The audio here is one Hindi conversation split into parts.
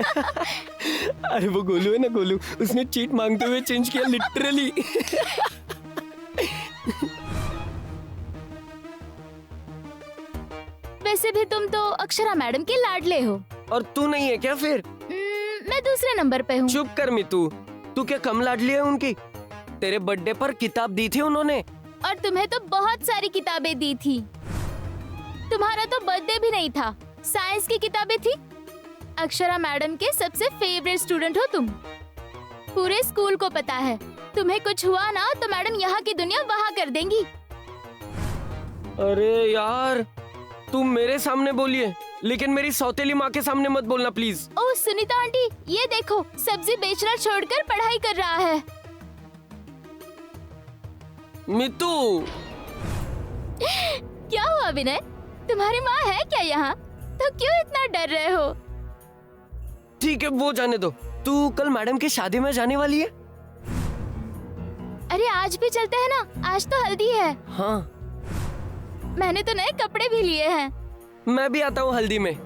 अरे वो गोलू है ना, गोलू, उसने चीट मांगते हुए चेंज किया लिटरली। वैसे भी तुम तो अक्षरा मैडम के लाडले हो। और तू नहीं है क्या फिर? मैं दूसरे नंबर पे हूँ। चुप कर मितू, तू क्या कम लाडली है उनकी? तेरे बर्थडे पर किताब दी थी उन्होंने। और तुम्हें तो बहुत सारी किताबें दी थी। तुम्हारा तो बर्थडे भी नहीं था, साइंस की किताबें थी। अक्षरा मैडम के सबसे फेवरेट स्टूडेंट हो तुम। पूरे स्कूल को पता है, तुम्हें कुछ हुआ ना तो मैडम यहाँ की दुनिया वहाँ कर देंगी। अरे यार, तुम मेरे सामने बोलिए, लेकिन मेरी सौतेली माँ के सामने मत बोलना प्लीज। ओह सुनीता आंटी, ये देखो, सब्जी बेचना छोड़कर पढ़ाई कर रहा है। मितू। क्या हुआ विनय, तुम्हारी माँ है क्या यहाँ? तो क्यों इतना डर रहे हो? ठीक है वो जाने दो, तू कल मैडम की शादी में जाने वाली है? अरे आज भी चलते हैं ना, आज तो हल्दी है। हाँ, मैंने तो नए कपड़े भी लिए हैं। मैं भी आता हूँ हल्दी में।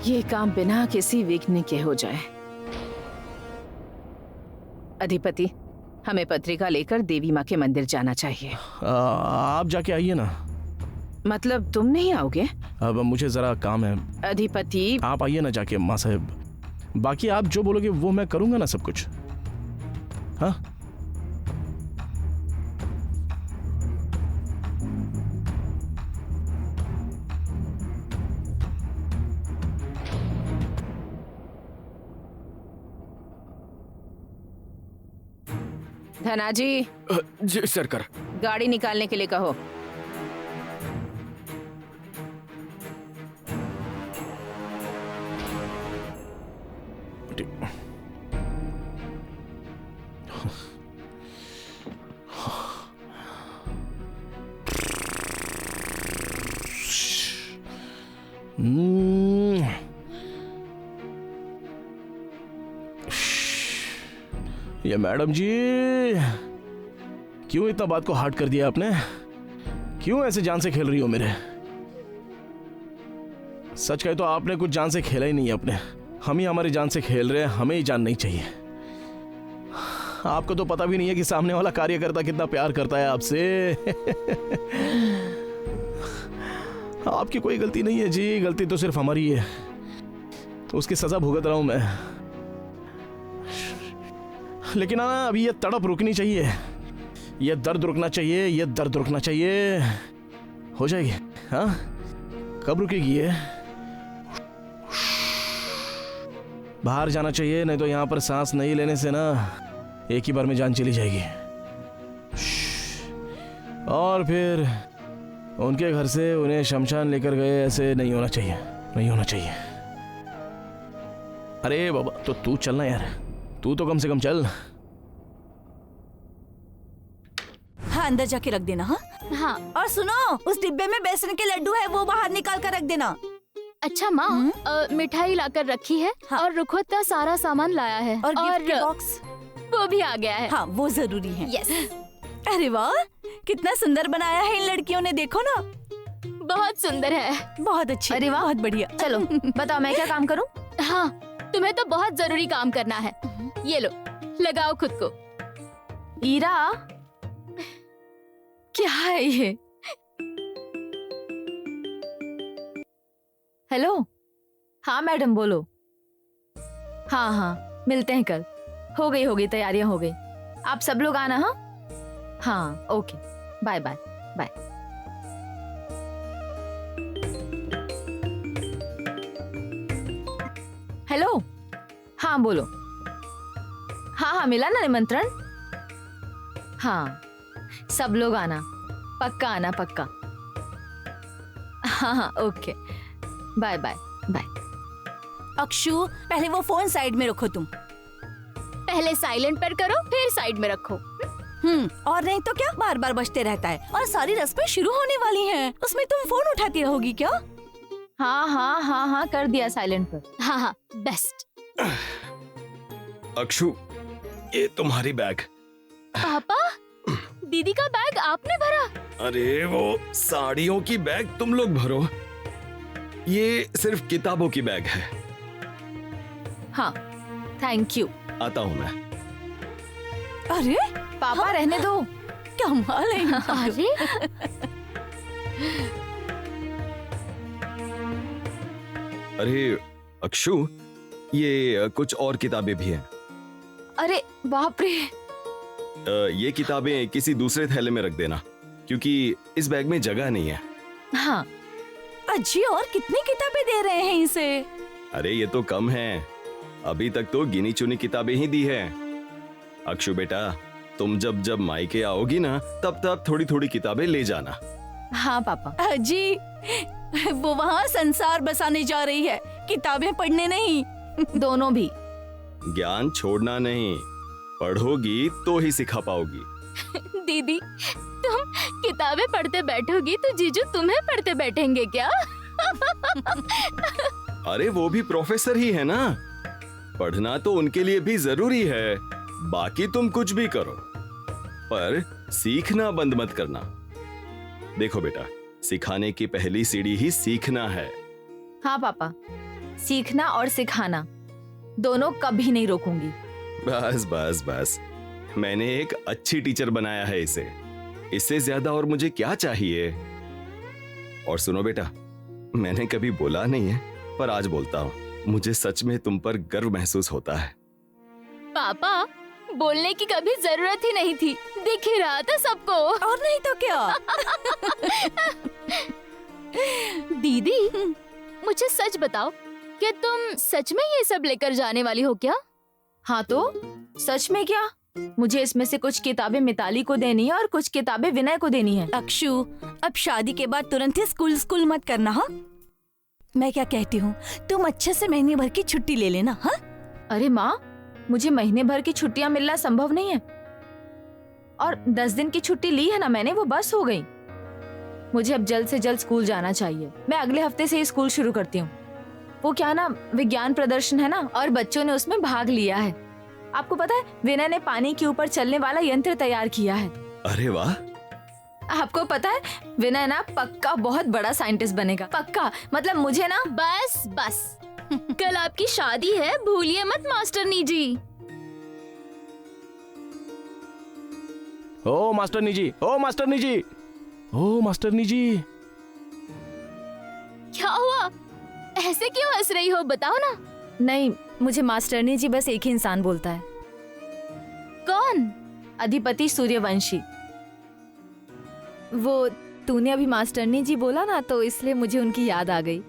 ये काम बिना किसी विघ्न के हो जाए। अधिपति, हमें पत्रिका लेकर देवी माँ के मंदिर जाना चाहिए। आप जाके आइए ना। मतलब तुम नहीं आओगे? अब मुझे जरा काम है। अधिपति, आप आइए ना जाके माँ साहब, बाकी आप जो बोलोगे वो मैं करूंगा ना सब कुछ। हाँ धनाजी, जी सरकार। गाड़ी निकालने के लिए कहो। ये मैडम जी, क्यों इतना बात को हार्ड कर दिया आपने? क्यों ऐसे जान से खेल रही हो मेरे? सच कहे तो आपने कुछ जान से खेला ही नहीं है अपने। हम ही हमारी जान से खेल रहे हैं, हमें ही जान नहीं चाहिए। आपको तो पता भी नहीं है कि सामने वाला कार्यकर्ता कितना प्यार करता है आपसे। आपकी कोई गलती नहीं है जी, गलती तो सिर्फ हमारी है। तो उसकी सजा भुगत रहा हूं मैं। लेकिन ना, अभी ये तड़प रुकनी चाहिए, ये दर्द रुकना चाहिए, ये दर्द रुकना चाहिए। हो जाएगी। हाँ, कब रुकेगी ये? बाहर जाना चाहिए, नहीं तो यहां पर सांस नहीं लेने से ना एक ही बार में जान चली जाएगी। और फिर उनके घर से उन्हें शमशान लेकर गए, ऐसे नहीं होना चाहिए, नहीं होना चाहिए। अरे बाबा, तो तू चलना यार, तू तो कम से कम चल। हाँ, अंदर जाके रख देना। हाँ हाँ। और सुनो, उस डिब्बे में बेसन के लड्डू है, वो बाहर निकाल कर रख देना। अच्छा माँ, मिठाई लाकर रखी है। हाँ। और रुखवत का सारा सामान लाया है। और गिफ्ट के बॉक्स वो भी आ गया है। हाँ, वो जरूरी है। यस। अरे वाह, कितना सुंदर बनाया है इन लड़कियों ने, देखो ना। बहुत सुंदर है। बहुत अच्छी। अरे वाह। बहुत बढ़िया। चलो बताओ मैं क्या काम करूं? हाँ, तुम्हें तो बहुत जरूरी काम करना है। ये लो, लगाओ खुद को। ईरा, क्या है ये? हेलो। हाँ मैडम बोलो। हाँ हाँ मिलते हैं कल। हो गई तैयारियां हो गई। आप सब लोग आना। हाँ हाँ okay, bye bye bye. Hello. हाँ बोलो। हाँ हाँ मिला ना निमंत्रण? हाँ सब लोग आना, पक्का आना पक्का। हाँ हाँ okay, bye bye bye. Akshu, पहले वो फोन साइड में रखो तुम। पहले साइलेंट पर करो, फिर साइड में रखो। और नहीं तो क्या, बार बार बजते रहता है। और सारी रस्में शुरू होने वाली हैं, उसमें तुम फोन उठाती रहोगी क्या? हाँ हाँ हाँ हाँ कर दिया साइलेंट पर। हाँ हाँ बेस्ट। अक्षु, ये तुम्हारी बैग। पापा, दीदी का बैग आपने भरा? अरे वो साड़ियों की बैग तुम लोग भरो, ये सिर्फ किताबों की बैग है। हाँ थैंक यू। आता हूँ मैं। अरे पापा रहने दो। कमाल है। अरे अरे अक्षु, ये कुछ और किताबें भी हैं। अरे बाप रे। ये किताबें किसी दूसरे थैले में रख देना, क्योंकि इस बैग में जगह नहीं है। हाँ अजी, और कितनी किताबें दे रहे हैं इसे? अरे ये तो कम है, अभी तक तो गिनी चुनी किताबें ही दी है। अक्षु बेटा, तुम जब जब मायके आओगी ना, तब तब थोड़ी थोड़ी किताबें ले जाना। हाँ पापा। अजी, वो वहाँ संसार बसाने जा रही है, किताबें पढ़ने नहीं। दोनों भी। ज्ञान छोड़ना नहीं, पढ़ोगी तो ही सिखा पाओगी। दीदी, तुम किताबें पढ़ते बैठोगी तो जीजू तुम्हें पढ़ते बैठेंगे क्या? अरे वो भी प्रोफेसर ही है ना, पढ़ना तो उनके लिए भी जरूरी है। बाकी तुम कुछ भी करो, पर सीखना बंद मत करना। देखो बेटा, सिखाने की पहली सीढ़ी ही सीखना है। हाँ पापा, सीखना और सिखाना दोनों कभी नहीं रोकूंगी। बस बस बस, मैंने एक अच्छी टीचर बनाया है इसे, इससे ज्यादा और मुझे क्या चाहिए। और सुनो बेटा, मैंने कभी बोला नहीं है, पर आज बोलता हूँ, मुझे सच में तुम पर गर्व महसूस होता है। पापा, बोलने की कभी जरूरत ही नहीं थी, दिख ही रहा था सबको। और नहीं तो क्या। दीदी, मुझे सच बताओ, क्या तुम सच में ये सब लेकर जाने वाली हो क्या? हाँ तो सच में क्या, मुझे इसमें से कुछ किताबें मिताली को देनी है और कुछ किताबें विनय को देनी है। अक्षु, अब शादी के बाद तुरंत ही स्कूल मत करना। हाँ, मैं क्या कहती हूँ, तुम अच्छे से महीने भर की छुट्टी ले लेना। हाँ? अरे माँ, मुझे महीने भर की छुट्टियां मिलना संभव नहीं है, और 10 दिन की छुट्टी ली है ना मैंने, वो बस हो गई। मुझे अब जल्द से जल्द स्कूल जाना चाहिए। मैं अगले हफ्ते से ही स्कूल शुरू करती हूँ। वो क्या ना, विज्ञान प्रदर्शन है ना, और बच्चों ने उसमें भाग लिया है। आपको पता है, विनय ने पानी के ऊपर चलने वाला यंत्र तैयार किया है। अरे वाह। आपको पता है, विनय ना पक्का बहुत बड़ा साइंटिस्ट बनेगा, पक्का। मतलब मुझे ना। बस बस, कल आपकी शादी है, भूलिए मत मास्टरनी जी। ओ मास्टरनी जी, ओ मास्टरनी जी, ओ मास्टरनी जी। क्या हुआ? ऐसे क्यों हंस रही हो, बताओ ना। नहीं, मुझे मास्टरनी जी बस एक ही इंसान बोलता है। कौन? अधिपति सूर्यवंशी। वो तूने अभी मास्टरनी जी बोला ना, तो इसलिए मुझे उनकी याद आ गई।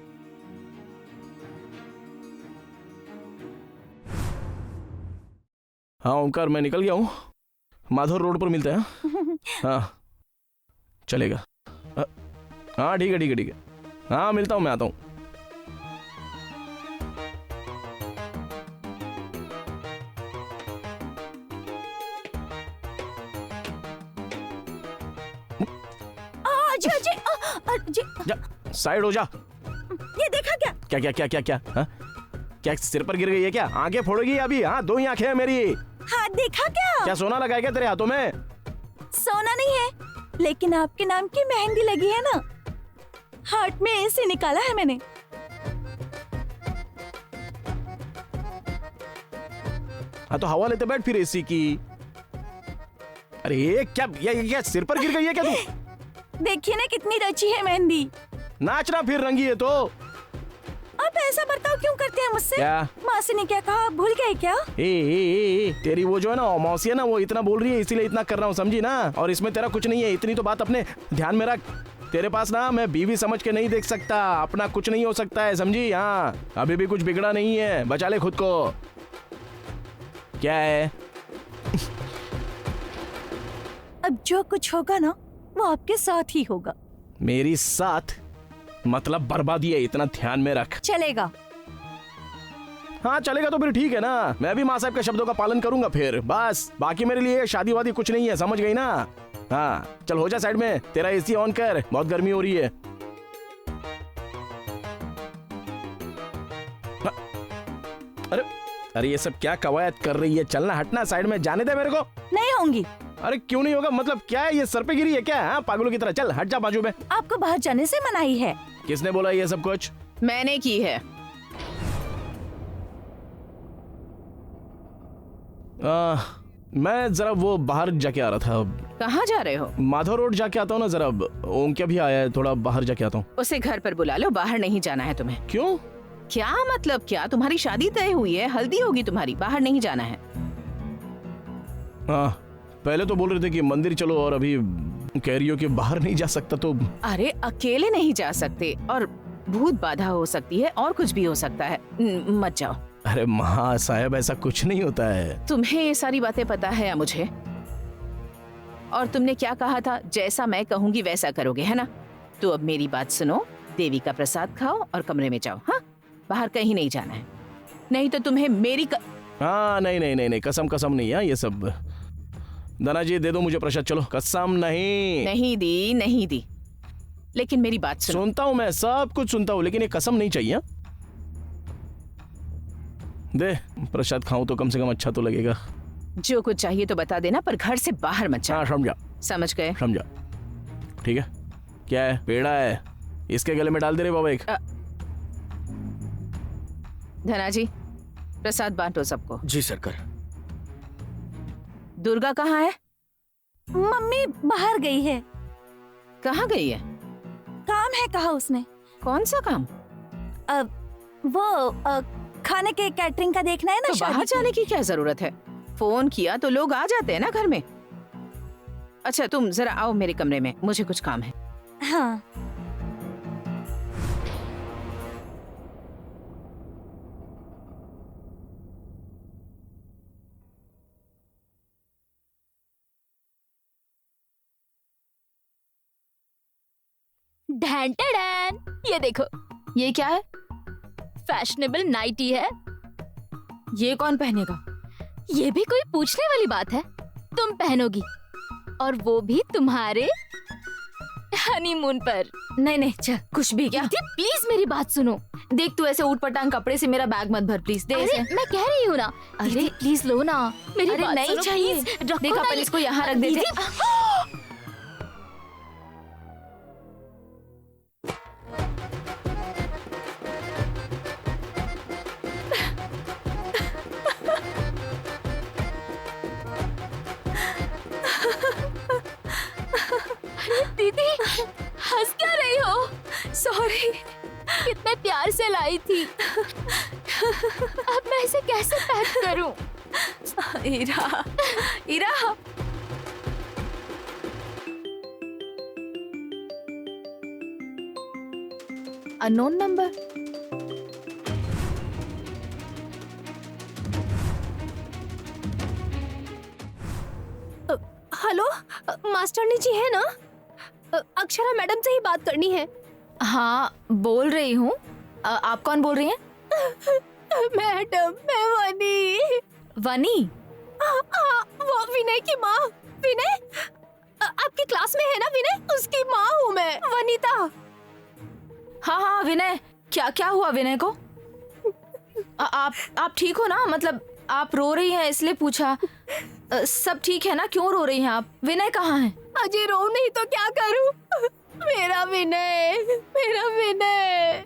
हाँ ओंकार, मैं निकल गया हूँ, माधव रोड पर मिलते हैं। हाँ चलेगा। हाँ ठीक है ठीक है ठीक है। हाँ मिलता हूँ, मैं आता हूँ। अजी अजी, अजी, जा साइड हो जा। ये देखा क्या? क्या क्या क्या क्या क्या? हाँ? क्या सिर पर गिर गई है क्या? आंखें फोड़ोगी अभी? हाँ, 2 ही आंखें हैं मेरी। हाथ देखा क्या? क्या सोना लगा है क्या तेरे हाथों में? सोना नहीं है, लेकिन आपके नाम की मेहंदी लगी है ना, हार्ट में ऐसे निकाला है मैंने। हाँ तो हवा लेते बैठ फिर एसी की। अरे ये क्या सिर पर गिर गई है क्या तू? देखिए ना कितनी रची है मेहंदी। नाचना फिर रंगी है तो। आप ऐसा बर्ताव क्यों करते हैं मुझसे? क्या? मासी ने क्या कहा, भूल गए क्या? ए, तेरी वो जो है ना मौसी है ना, वो इतना बोल रही है इसीलिए इतना कर रहा हूँ, समझी ना? और इसमें तेरा कुछ नहीं है, इतनी तो बात अपने ध्यान में रख। तेरे पास ना मैं बीवी समझ के नहीं देख सकता, अपना कुछ नहीं हो सकता है, समझी? हाँ अभी भी कुछ बिगड़ा नहीं है, बचा ले खुद को। क्या है? अब जो कुछ होगा ना वो आपके साथ ही होगा। मेरी साथ मतलब बर्बादी है, इतना ध्यान में रख। चलेगा? हाँ चलेगा तो फिर ठीक है ना, मैं भी माँ साहब के शब्दों का पालन करूंगा फिर बस। बाकी मेरे लिए शादी वादी कुछ नहीं है, समझ गई ना? हाँ चल हो जा साइड में, तेरा एसी ऑन कर, बहुत गर्मी हो रही है। अरे अरे ये सब क्या कवायद कर रही है? चलना, हटना साइड में, जाने दे मेरे को। नहीं होंगी। अरे क्यों नहीं होगा? मतलब क्या है ये, सर पे गिरी है क्या? हाँ पागलों की तरह, चल हट जा बाजू में। आपको बाहर जाने से मनाही है। किसने बोला ये सब कुछ? मैंने की है। मैं जरा वो बाहर जाके आ रहा था। कहाँ जा रहे हो? माधव रोड जाके आता हूँ ना जरा, ओंक्या भी आया है, थोड़ा बाहर जाके आता हूँ। उसे घर पर बुला लो, बाहर नहीं जाना है तुम्हें। क्यों? क्या मतलब क्या? तुम्हारी शादी तय हुई है, हल्दी होगी तुम्हारी, बाहर नहीं जाना है। हाँ पहले तो बोल रहे थे कि मंदिर चलो, और अभी कह रही हो कि बाहर नहीं जा सकता तो। अरे अकेले नहीं जा सकते, और भूत बाधा हो सकती है, और कुछ भी हो सकता है, मत जाओ। अरे माँ साहब ऐसा कुछ नहीं होता है। तुम्हें ये सारी बातें पता है या मुझे? और तुमने क्या कहा था, जैसा मैं कहूंगी वैसा करोगे, है ना? तो अब मेरी बात सुनो, देवी का प्रसाद खाओ और कमरे में जाओ। हाँ बाहर कहीं नहीं जाना है, नहीं तो तुम्हें मेरी हाँ नहीं, कसम कसम नहीं है ये सब। दाना जी दे दो मुझे प्रसाद, चलो। कसम नहीं। नहीं दी। लेकिन मेरी बात सुनो। सुनता हूँ मैं, सब कुछ सुनता हूँ, लेकिन ये कसम नहीं चाहिए। दे प्रसाद, खाऊं तो कम से कम अच्छा तो लगेगा। जो कुछ चाहिए तो बता देना, पर घर से बाहर मत जाओ। हाँ समझा। समझ गए? समझा। ठीक है। क्या है? पेड़ा है, इसके गले में डाल दे रे बाबा एक। धना जी प्रसाद बांटो सबको। जी सरकार। दुर्गा कहाँ है? मम्मी बाहर गई है। कहाँ गई है? काम है कहा उसने। कौन सा काम? वो खाने के कैटरिंग का देखना है ना। तो बाहर जाने की क्या जरूरत है? फोन किया तो लोग आ जाते हैं ना घर में। अच्छा तुम जरा आओ मेरे कमरे में, मुझे कुछ काम है। हाँ ढैन टैन, ये देखो, ये क्या है? फैशनेबल नाइटी है। ये कौन पहनेगा? ये भी कोई पूछने वाली बात है? तुम पहनोगी, और वो भी तुम्हारे हनीमून पर। नहीं चल, कुछ भी। क्या? प्लीज मेरी बात सुनो। देख तू ऐसे ऊट पटांग कपड़े से मेरा बैग मत भर प्लीज। दे अरे इसे। मैं कह रही हूँ ना। अरे प्लीज लो ना मेरी अरे बात नहीं सुनो, चाहिए। please, रखो देख ना अपन ये। इसको यहाँ रख देते। दीदी हंस क्या रही हो? सॉरी, कितने प्यार से लाई थी। अब मैं इसे कैसे पैक करूं? Ira, Ira. Unknown number. Hello, मास्टरनी जी है ना? अक्षरा मैडम से ही बात करनी है। हाँ बोल रही हूँ। आप कौन बोल रही हैं? मैडम, मैं वनी। वनी? वो विनय की माँ। विनय आपकी क्लास में है ना? विनय उसकी माँ हूँ मैं, वनीता। हाँ विनय। क्या हुआ विनय को? आप ठीक हो ना? मतलब आप रो रही हैं इसलिए पूछा। सब ठीक है ना? क्यों रो रही हैं आप? विनय कहाँ है? अजय रो नहीं तो क्या करूं? मेरा विनय, मेरा विनय।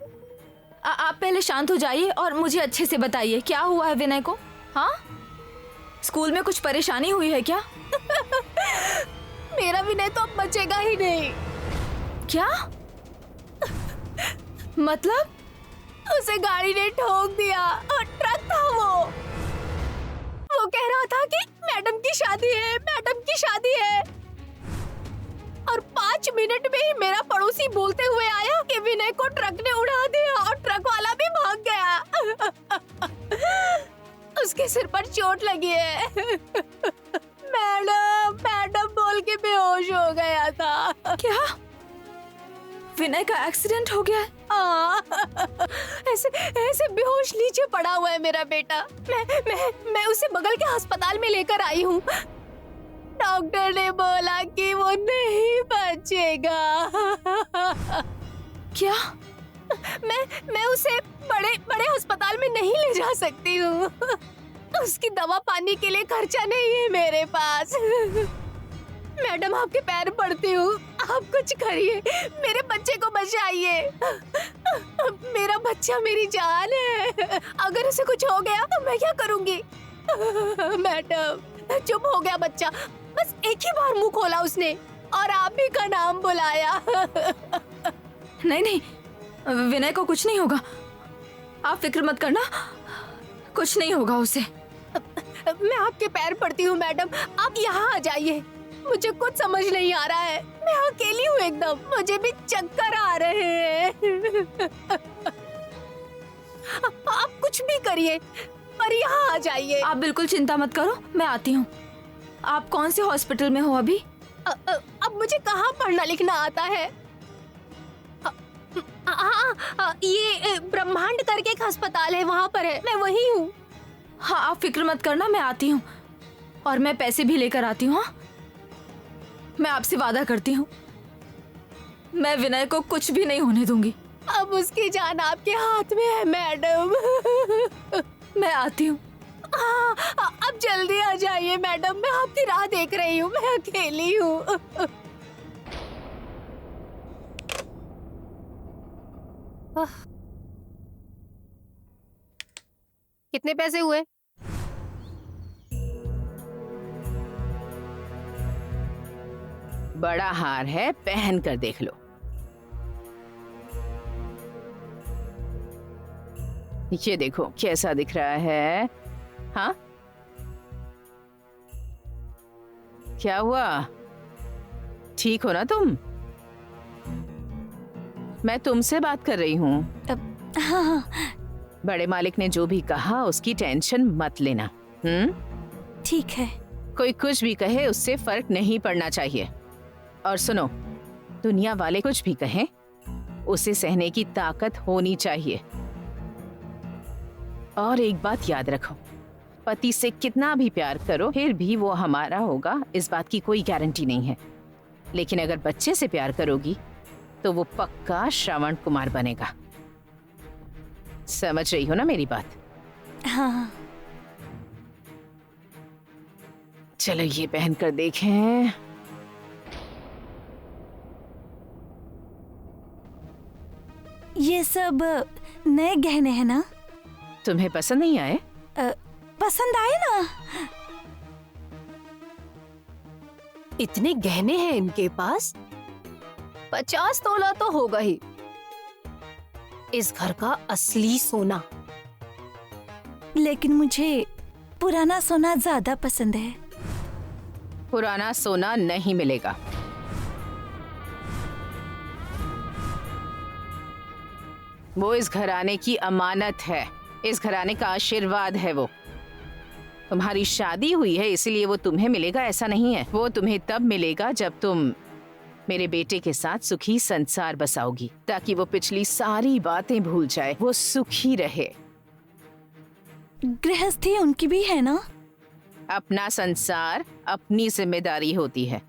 आप पहले शांत हो जाइए और मुझे अच्छे से बताइए क्या हुआ है विनय को। हाँ, स्कूल में कुछ परेशानी हुई है क्या? मेरा विनय तो अब बचेगा ही नहीं। क्या मतलब? उसे गाड़ी ने ठोक दिया और ट्रक था वो कह रहा था कि मैडम की शादी है, मैडम की शादी है। और 5 मिनट में ही मेरा पड़ोसी बोलते हुए आया कि विनय को ट्रक ने उड़ा दिया और ट्रक वाला भी भाग गया। उसके सिर पर चोट लगी है। मैडम, मैडम बोल के बेहोश हो गया था। क्या विनय का एक्सीडेंट हो गया है? ऐसे ऐसे बेहोश नीचे पड़ा हुआ है मेरा बेटा। मैं उसे बगल के अस्पताल में लेकर आई हूँ। डॉक्टर ने बोला कि वो नहीं बचेगा। क्या? मैं उसे बड़े अस्पताल में नहीं ले जा सकती हूँ। उसकी दवा पानी के लिए खर्चा नहीं है मेरे पास। मैडम, आपके पैर पड़ती हूँ, आप कुछ करिए, मेरे बच्चे को बचाइए। मेरा बच्चा मेरी जान है। अगर उसे कुछ हो गया तो मैं क्या करूँगी? मैडम, चुप हो गया बच्चा। बस एक ही बार मुंह खोला उसने और आप ही का नाम बुलाया। नहीं नहीं, विनय को कुछ नहीं होगा, आप फिक्र मत करना, कुछ नहीं होगा उसे। मैं आपके पैर पड़ती हूँ मैडम, आप यहाँ आ जाइए। मुझे कुछ समझ नहीं आ रहा है, मैं अकेली हूँ एकदम, मुझे भी चक्कर आ रहे हैं। आप कुछ भी करिए पर यहाँ आ जाइए। आप बिल्कुल चिंता मत करो, मैं आती हूँ। आप कौन से हॉस्पिटल में हो अभी? अब मुझे कहाँ पढ़ना लिखना आता है? ये ब्रह्मांड करके एक अस्पताल है, वहाँ पर है, मैं वही हूँ। हाँ, आप फिक्र मत करना, मैं आती हूँ और मैं पैसे भी लेकर आती हूँ। हाँ, मैं आपसे वादा करती हूँ, मैं विनय को कुछ भी नहीं होने दूंगी। अब उसकी जान आपके हाथ में है मैडम। मैं आती हूँ। अब जल्दी आ जाइए मैडम, मैं आपकी राह देख रही हूँ, मैं अकेली हूँ। कितने पैसे हुए? बड़ा हार है, पहन कर देख लो। ये देखो कैसा दिख रहा है। हाँ, क्या हुआ? ठीक हो ना तुम? मैं तुमसे बात कर रही हूँ। हाँ, बड़े मालिक ने जो भी कहा उसकी टेंशन मत लेना। ठीक है। कोई कुछ भी कहे उससे फर्क नहीं पड़ना चाहिए। और सुनो, दुनिया वाले कुछ भी कहें उसे सहने की ताकत होनी चाहिए। और एक बात याद रखो, पति से कितना भी प्यार करो फिर भी वो हमारा होगा, इस बात की कोई गारंटी नहीं है। लेकिन अगर बच्चे से प्यार करोगी तो वो पक्का श्रवण कुमार बनेगा। समझ रही हो ना मेरी बात? हाँ, चलो ये पहन कर देखें। ये सब नए गहने हैं ना? तुम्हें पसंद नहीं आए? पसंद आए ना? इतने गहने हैं इनके पास? 50 तोला तो होगा ही। इस घर का असली सोना। लेकिन मुझे पुराना सोना ज्यादा पसंद है। पुराना सोना नहीं मिलेगा। वो इस घराने की अमानत है, इस घराने का आशीर्वाद है। वो तुम्हारी शादी हुई है इसलिए वो तुम्हें मिलेगा ऐसा नहीं है। वो तुम्हें तब मिलेगा जब तुम मेरे बेटे के साथ सुखी संसार बसाओगी, ताकि वो पिछली सारी बातें भूल जाए, वो सुखी रहे। गृहस्थी उनकी भी है ना? अपना संसार अपनी जिम्मेदारी होती है।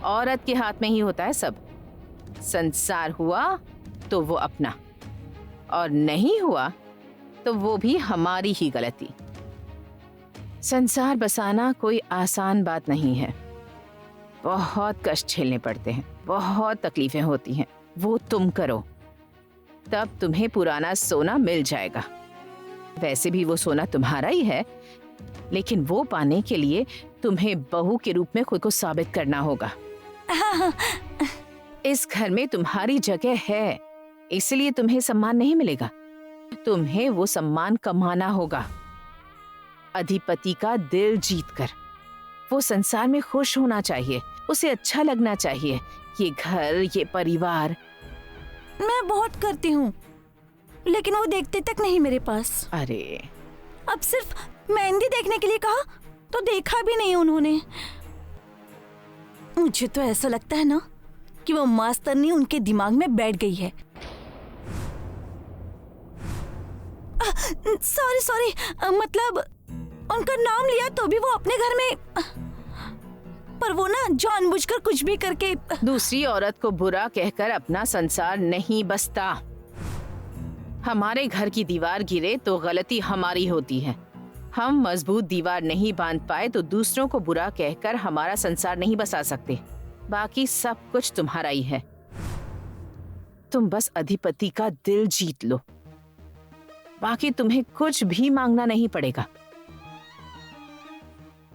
औरत के हाथ में ही होता है सब। संसार हुआ तो वो अपना, और नहीं हुआ तो वो भी हमारी ही गलती। संसार बसाना कोई आसान बात नहीं है। बहुत कष्ट झेलने पड़ते हैं, बहुत तकलीफें होती हैं, वो तुम करो, तब तुम्हें पुराना सोना मिल जाएगा। वैसे भी वो सोना तुम्हारा ही है, लेकिन वो पाने के लिए तुम्हें बहू के रूप में खुद को साबित करना होगा। इस घर में तुम्हारी जगह है, इसलिए तुम्हें सम्मान नहीं मिलेगा। तुम्हें वो सम्मान कमाना होगा, अधिपति का दिल जीतकर। वो संसार में खुश होना चाहिए, उसे अच्छा लगना चाहिए। ये घर, ये परिवार। मैं बहुत करती हूँ, लेकिन वो देखते तक नहीं मेरे पास। अरे अब सिर्फ मेहंदी देखने के लिए कहा तो देखा भी नहीं उन्होंने। मुझे तो ऐसा लगता है ना कि वो मास्तरनी उनके दिमाग में बैठ गई है। सॉरी, मतलब उनका नाम लिया तो भी वो अपने घर में, पर वो ना जानबूझकर कुछ भी करके। दूसरी औरत को बुरा कहकर अपना संसार नहीं बसता। हमारे घर की दीवार गिरे तो गलती हमारी होती है। हम मजबूत दीवार नहीं बांध पाए तो दूसरों को बुरा कहकर हमारा संसार नहीं बसा सकते। बाकी सब कुछ तुम्हारा ही है। तुम बस अधिपति का दिल जीत लो, बाकी तुम्हें कुछ भी मांगना नहीं पड़ेगा।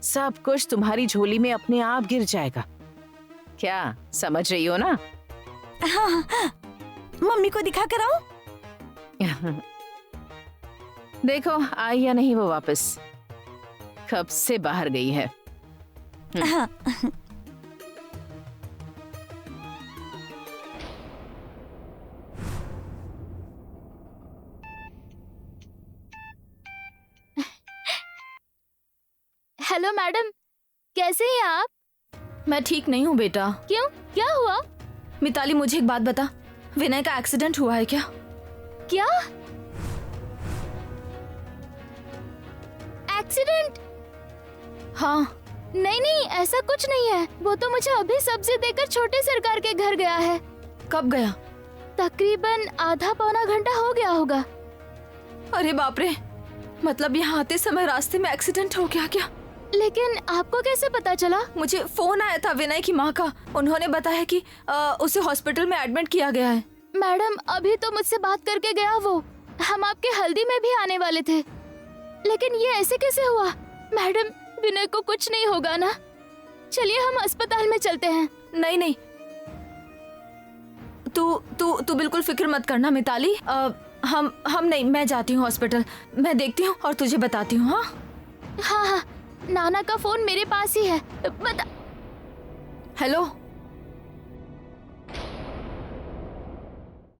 सब कुछ तुम्हारी झोली में अपने आप गिर जाएगा। क्या समझ रही हो ना? हाँ, मम्मी को दिखा कर आऊं? देखो आई या नहीं वो वापस, कब से बाहर गई है। हाँ। हेलो मैडम, कैसे हैं आप? मैं ठीक नहीं हूँ बेटा। क्यों, क्या हुआ? मिताली मुझे एक बात बता, विनय का एक्सीडेंट हुआ है क्या? क्या एक्सीडेंट? हाँ। नहीं, ऐसा कुछ नहीं है। वो तो मुझे अभी सब्जी देकर छोटे सरकार के घर गया है। कब गया? तकरीबन आधा पौना घंटा हो गया होगा। अरे बाप रे, मतलब यहाँ आते समय रास्ते में एक्सीडेंट हो गया क्या? लेकिन आपको कैसे पता चला? मुझे फोन आया था विनय की माँ का, उन्होंने बताया कि उसे हॉस्पिटल में एडमिट किया गया है। मैडम अभी तो मुझसे बात करके गया वो। हम आपके हल्दी में भी आने वाले थे, लेकिन ये ऐसे कैसे हुआ? मैडम विनय को कुछ नहीं होगा ना? चलिए हम अस्पताल में चलते हैं। नहीं, तू बिल्कुल फिक्र मत करना मिताली। हम नहीं, मैं जाती हूँ हॉस्पिटल, मैं देखती हूँ और तुझे बताती हूँ। हाँ, नाना का फोन मेरे पास ही है। बता। हेलो।